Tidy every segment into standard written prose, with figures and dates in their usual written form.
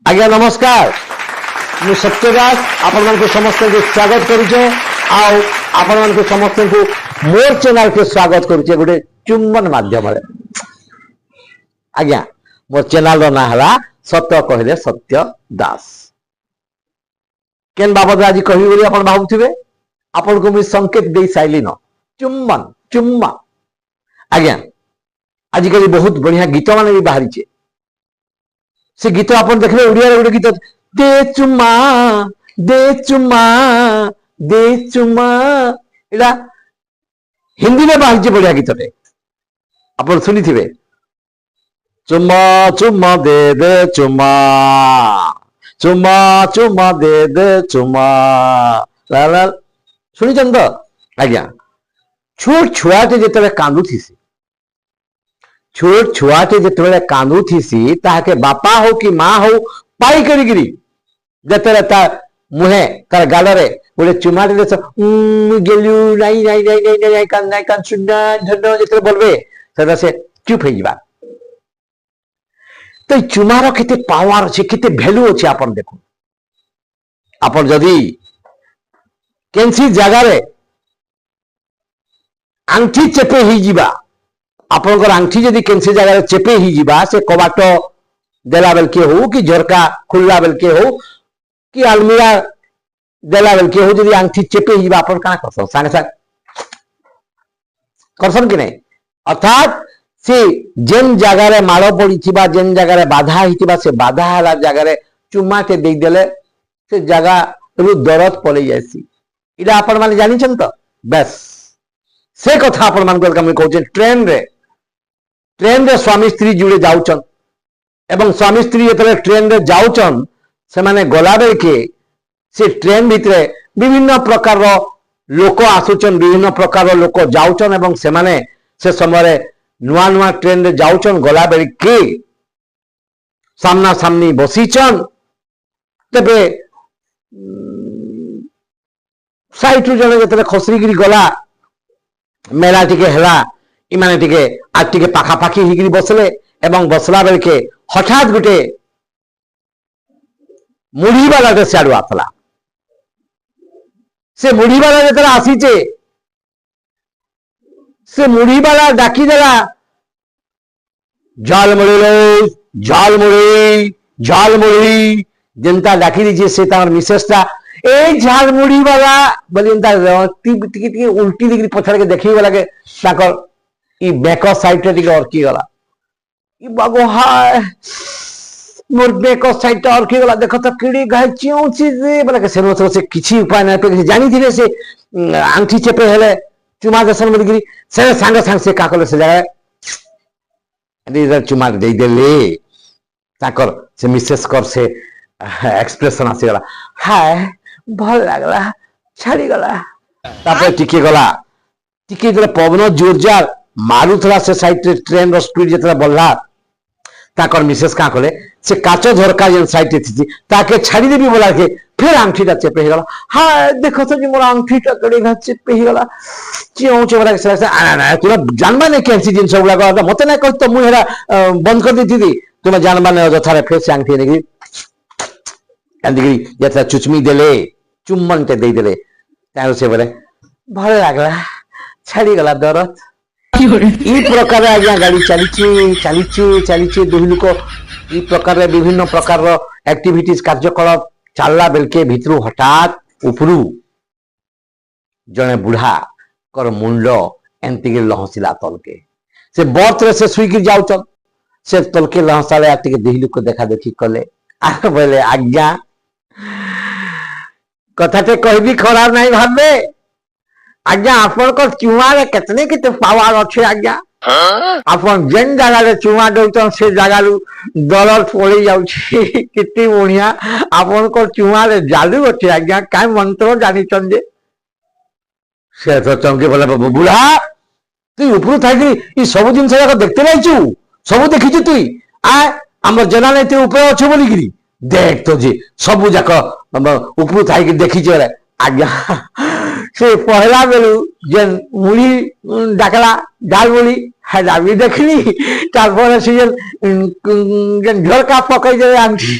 आज्ञा नमस्कार मु सत्य दास आपण मानक समस्त को स्वागत करूचे आपण मानक समस्त को मोर चैनल के स्वागत करूचे गोटे चुंबन माध्यम आज्ञा मोर चैनल ना हला सत्य कहले सत्य दास केन बाबद आज कहि बोली आपण भाबुथिबे आपण को मी संकेत दे साइली न चुंबन चुम्मा आज्ञा आजिकल बहुत बढ़िया गीत माने भी बाहरी छे से गीत आप देखले ओडिया गोटे गीत दे चुम्मा दे चुम्मा दे चुम्मा एला हिंदी में बाहरी बढ़िया गीतटे आप शुनी थे चुम्मा चुम्मा दे चुम्मा चुम्मा चुम्मा दे चुम्मा ला शुणी तो आज्ञा छोट छुआटे जिते कांदुथी छोट छुआटे जिते कांदुथी ताके बापा हो कि माँ हो पाई करी जतरे ता मुहे तार गालरे गोटे चुमाटे गेलु नाई नाई नाई नाई नाई कान नाई कान सुन्ना धन्नो जिते बोलबे सेटा से चुप हो जिबा तो चुमार केते पावर अछि केते वैल्यू अछि आपन देखो आपन जदी केनसी जगह रे आंठी चेपे ही जिबा आपनकर आंठी जदी केनसी जगह रे चेपे ही जिबा से कबाट देला बेल के हो कि झरका खुल्ला बेल के हो कि अलमीरा देला बेल के हो जदी आंठी चेपे ही जिबा आपन काना करसन संगे संग करसन कि नहीं अर्थात से जेन जगह रे माड़ पड़ी थिबा जेन जगह रे बाधा हिथिबा से बाधा हला जगह रे चुम्माटे देई देले से जगह रु दरद पड़े जायसी इला आपण माने जानि छन तो बस से कथा आपण मान को हम कहू ट्रेन रे स्वामी स्त्री जुड़े जाउचन एवं स्वामी स्त्री जतले ट्रेन रे जाउचन से माने गला बेल के से ट्रेन भितरे विभिन्न प्रकार रो लोक आसुचन विभिन्न प्रकार रो लोक जाउचन एवं से माने से समय नुआ नुआ ट्रेन रे जाउचन गला बेल के सामना सामनी बसीचन तबे साइट रु जने जतले खसरीगिरी गला मेला टिके हला इमाने टिके आज टिके पाखापाखी हिगिरी बसले एवं बसला बेल के हठात गुटे मुढ़ी वाला के सियाड़ू आसला से मुढ़ी वाला जतले आसीचे से मुढ़ी वाला डाकी देला झालमुड़ी लो झालमुड़ी जनता डाकी दीजिए से तार मिसेसटा ए झालमुड़ी वाला बोली टिके उल्टी दिगरी पछाड़ के देखी वाला के ताकर ई बैक साइड रे टिके अरकी गला ई बागो हाय मोर बैक साइड टा अरकी गला देखो तो कीड़ी गाय चिउची रे बोला के से किछि उपाय नै पे जानी थिले से आंठी चेपे हेले चुमा दसन मदिगिरी से सांग सांग से काकले से जाय चुमा दे देले ताकर से मिसेस कर से एक्सप्रेशन आसी गला हाय भल लागला छाड़ी गला तापर टिके गला टिके जरा पवन जोरजार मारुथला से साइड ट्रेन रो स्पीड जतरा बढ़ला ताकर मिसेस का कले से काचो झरका जेन साइड थी ताके छाड़ी देबी बोला के फिर आंठीटा चेपे गला हाय देखो तो मोर आंठीटा कड़ी घा चेपे गला चिओ चेबरा से आ ना तुला जानबा ने कैसी जिन सब लगा मते ना कह तो मु हेरा बंद कर दी थी तुम जानबा ने जथारे फेर से आंठी नेगी अंदिगी जतरा चुचमी देले चुम्बन ते दे देले तारो से बोले भल लागला छाड़ी गला दरद ई प्रकार आज्ञा गाड़ी चली दुई लोक ई प्रकार विभिन्न प्रकार एक्टिविटीज कार्यकलाप चलला बेलके भितरु हठात उपरु जने बुढ़ा कर मुंड एंती लहसिला तलके से बर्थ रे से सुईक जाउचन से तलके लहसाले आटिके दुई लोक देखा देखी कले आ बोले आज्ञा कथाटे कहबी खराब नहीं भाबे आज्ञा आपन को चुमा रे कितने किते पावर अच्छे आज्ञा आपन जेन जगह रे चुमा दउतन से जगह रु दरद पड़ी जाउछि कितनी बढ़िया आपन को चुमा रे जादू अच्छे आज्ञा काय मंत्र जानि चन जे से तो चंके बोला बुढ़ा तू ऊपर थाई ई सब दिन से देखते रहछु सब देखिछु तू आ हमर जना नै ते ऊपर अछि बोली गिरी देख तो जी सब जाक ऊपर थाई देखि जे आज्ञा से पहला बेलू जेन मुड़ी डाकला डाल मुड़ी হেডা বি দেখলি তারপরে সে ঝরকা পকাই যাবে আনছি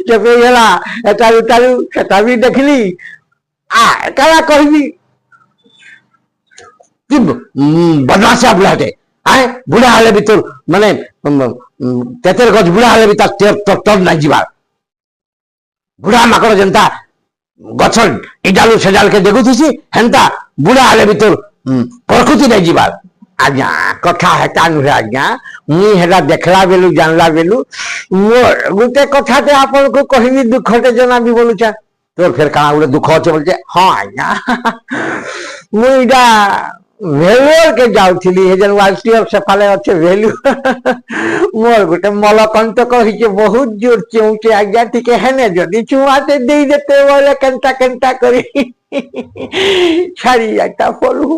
চেপে গেলা এটারু তারু সেটা বি দেখলি কারা কহিবি কি বদমাশি আপনাদের হ্যাঁ বুড়া হলে বি তোর মানে তেতের গছ বুড়া হলে বি তার তোর নাই যাবার বুড়া মাকড় যেনতা গছর ইডালু সেডালকে দেখুছিস হেনতা বুড়া হলে বি তোর প্রকৃতি নাই যাবার আজ্ঞା କଥା ହେଟା ନୁହେଁ ଆଜ୍ଞା ମୁଇଁ ହେଟା ଦେଖିଲା ବେଲୁ ଜାଣିଲା ବେଲୁ ମୋର ଗୋଟେ କଥାଟେ ଆପଣଙ୍କୁ କହିବି ଦୁଃଖଟେ ଜଣାବି ବୋଲୁଛେ তোর ফের কানা গুলো দুঃখ হচ্ছে বলছে হ্যাঁ আজ্ঞা মুই এটা ভেলুর কে যাଉଥିଲି ଏ ଯେନ୍ ୱାର୍ଲଡ ଅଫ ସେଫାଲେ ଅଛି ଭେଲୁ ମୋର ଗୋଟେ ମଲକଣ୍ଟକ ହେଇଛି ବହୁତ ଜୋର ଚେଉଁଛି ଆଜ୍ଞା ଟିକେ ହେନେ ଯଦି ଚୁଆଟେ ଦେଇଦେତେ ବୋଲେ କେନ୍ତା କେନ୍ତା କରି ଛାଡି ଯାଇତା ପଳୁ